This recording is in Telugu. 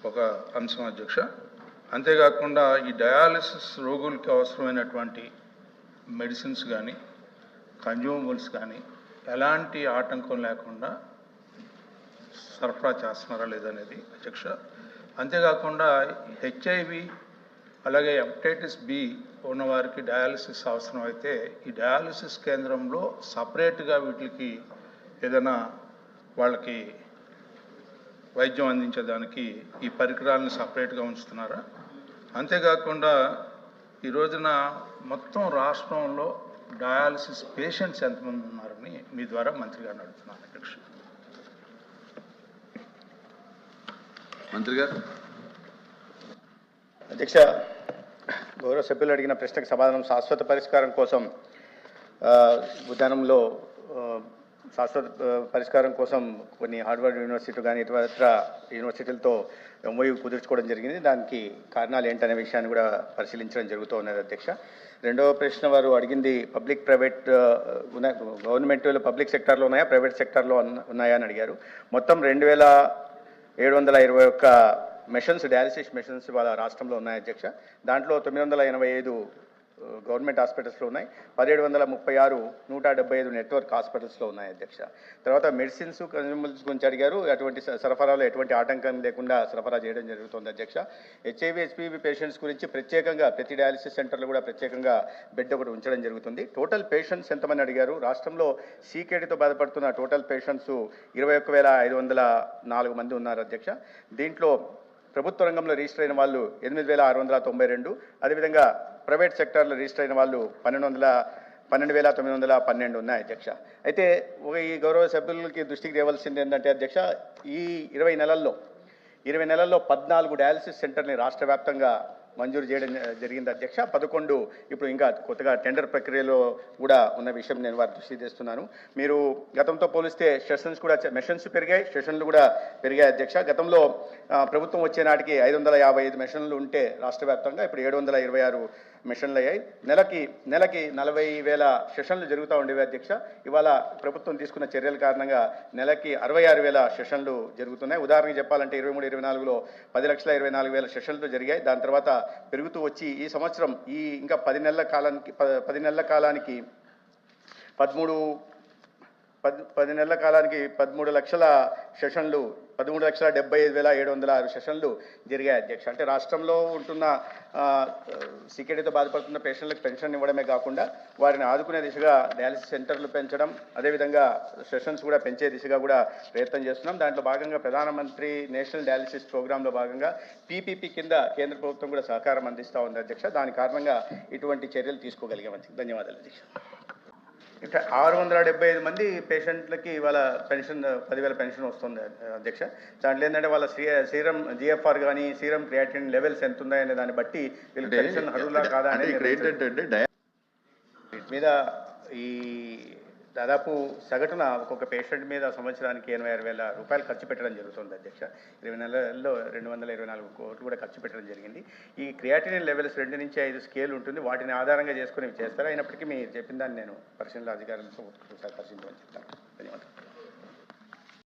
ఒక అంశం అధ్యక్ష. అంతేకాకుండా ఈ డయాలసిస్ రోగులకి అవసరమైనటువంటి మెడిసిన్స్ కానీ కన్జ్యూమబుల్స్ కానీ ఎలాంటి ఆటంకం లేకుండా సరఫరా చేస్తున్నారా లేదనేది అధ్యక్ష. అంతేకాకుండా హెచ్ఐవి అలాగే హెపటైటిస్ బి ఉన్నవారికి డయాలసిస్ అవసరం అయితే ఈ డయాలసిస్ కేంద్రంలో సపరేట్గా వీటికి ఏదైనా వాళ్ళకి వైద్యం అందించేదానికి ఈ పరికరాలను సపరేట్గా ఉంచుతున్నారా? అంతేకాకుండా ఈ రోజున మొత్తం రాష్ట్రంలో డయాలసిస్ పేషెంట్స్ ఎంతమంది ఉన్నారని మీ ద్వారా మంత్రి గారిని అడుగుతున్నాను అధ్యక్ష. మంత్రి గారు. అధ్యక్ష, గౌరవ సభ్యులు అడిగిన ప్రశ్నకు సమాధానం శాశ్వత పరిష్కారం కోసం ఉద్యానంలో శాశ్వత పరిష్కారం కోసం కొన్ని హార్వర్డ్ యూనివర్సిటీ కానీ ఇతర యూనివర్సిటీలతో ఎంఓయూ కుదుర్చుకోవడం జరిగింది. దానికి కారణాలు ఏంటనే విషయాన్ని కూడా పరిశీలించడం జరుగుతూ ఉన్నది అధ్యక్ష. రెండవ ప్రశ్న వారు అడిగింది పబ్లిక్ ప్రైవేట్ గవర్నమెంట్ పబ్లిక్ సెక్టార్లో ఉన్నాయా ప్రైవేట్ సెక్టార్లో ఉన్నాయా అని అడిగారు. మొత్తం 2721 మెషన్స్ డయాలసిస్ మెషన్స్ వాళ్ళ రాష్ట్రంలో ఉన్నాయి అధ్యక్ష. దాంట్లో 985 గవర్నమెంట్ హాస్పిటల్స్లో ఉన్నాయి, 1736 175 నెట్వర్క్ హాస్పిటల్స్లో ఉన్నాయి అధ్యక్ష. తర్వాత మెడిసిన్స్ కన్జ్యూమబుల్స్ గురించి అడిగారు. అటువంటి సరఫరాలో ఎటువంటి ఆటంకం లేకుండా సరఫరా చేయడం జరుగుతుంది అధ్యక్ష. హెచ్ఐవి హెచ్పివి పేషెంట్స్ గురించి ప్రత్యేకంగా ప్రతి డయాలసిస్ సెంటర్లో కూడా ప్రత్యేకంగా బెడ్ ఒకటి ఉంచడం జరుగుతుంది. టోటల్ పేషెంట్స్ ఎంతమంది అడిగారు. రాష్ట్రంలో సీకేడీతో బాధపడుతున్న టోటల్ పేషెంట్స్ 21,504 మంది ఉన్నారు అధ్యక్ష. దీంట్లో ప్రభుత్వ రంగంలో రిజిస్టర్ అయిన వాళ్ళు 8,692, అదేవిధంగా ప్రైవేట్ సెక్టార్లో రిజిస్టర్ అయిన వాళ్ళు 12,912 ఉన్నాయి అధ్యక్ష. అయితే ఈ గౌరవ సభ్యులకి దృష్టికి తేవలసింది ఏంటంటే అధ్యక్ష, ఈ 20 నెలల్లో 14 డయాలసిస్ సెంటర్ని రాష్ట్ర వ్యాప్తంగా మంజూరు చేయడం జరిగింది అధ్యక్ష. 11 ఇప్పుడు ఇంకా కొత్తగా టెండర్ ప్రక్రియలో కూడా ఉన్న విషయం నేను వారి దృష్టి తెస్తున్నాను. మీరు గతంతో పోలిస్తే సెషన్స్ కూడా మెషన్స్ పెరిగాయి, సెషన్లు కూడా పెరిగాయి అధ్యక్ష. గతంలో ప్రభుత్వం వచ్చే నాటికి 555 మెషన్లు ఉంటే రాష్ట్ర వ్యాప్తంగా ఇప్పుడు 726 మెషన్లు అయ్యాయి. నెలకి 40,000 సెషన్లు జరుగుతూ ఉండేవి అధ్యక్ష. ఇవాళ ప్రభుత్వం తీసుకున్న చర్యల కారణంగా నెలకి 66,000 సెషన్లు జరుగుతున్నాయి. ఉదాహరణకు చెప్పాలంటే 23-24లో 10,24,000 సెషన్లు జరిగాయి. దాని తర్వాత పెరుగుతూ వచ్చి ఈ సంవత్సరం ఇంకా 10 నెలల కాలానికి 13 లక్షల సెషన్లు 13,75,706 సెషన్లు జరిగాయి అధ్యక్ష. అంటే రాష్ట్రంలో ఉంటున్న సికేడీతో బాధపడుతున్న పేషెంట్లకు పెన్షన్ ఇవ్వడమే కాకుండా వారిని ఆదుకునే దిశగా డయాలసిస్ సెంటర్లు పెంచడం, అదేవిధంగా సెషన్స్ కూడా పెంచే దిశగా కూడా ప్రయత్నం చేస్తున్నాం. దాంట్లో భాగంగా ప్రధానమంత్రి నేషనల్ డయాలసిస్ ప్రోగ్రాంలో భాగంగా పీపీపీ కింద కేంద్ర ప్రభుత్వం కూడా సహకారం అందిస్తూ ఉంది అధ్యక్ష. దాని కారణంగా ఇటువంటి చర్యలు తీసుకోగలిగాం. ధన్యవాదాలు అధ్యక్ష. ఇట్లా 675 మంది పేషెంట్లకి ఇవాళ పెన్షన్ 10,000 పెన్షన్ వస్తుంది అధ్యక్ష. దాంట్లో ఏంటంటే వాళ్ళ సీరం జిఎఫ్ఆర్ కానీ సీరం క్రియాటినిన్ లెవెల్స్ ఎంత ఉన్నాయనే దాన్ని బట్టి వీళ్ళు పెన్షన్ అర్హులా కాదా అనేది మీద ఈ దాదాపు సగటున ఒక్కొక్క పేషెంట్ మీద సంవత్సరానికి 86,000 రూపాయలు ఖర్చు పెట్టడం జరుగుతుంది అధ్యక్ష. 20 నెలల్లో 224 కోట్లు కూడా ఖర్చు పెట్టడం జరిగింది. ఈ క్రియాటినిన్ లెవెల్స్ 2 నుంచి 5 స్కేల్ ఉంటుంది. వాటిని ఆధారంగా చేసుకుని చేస్తారు. అయినప్పటికీ మీరు చెప్పిన దాన్ని నేను పరిశీలన అధికారులతో పరిశీలించమని చెప్తాను.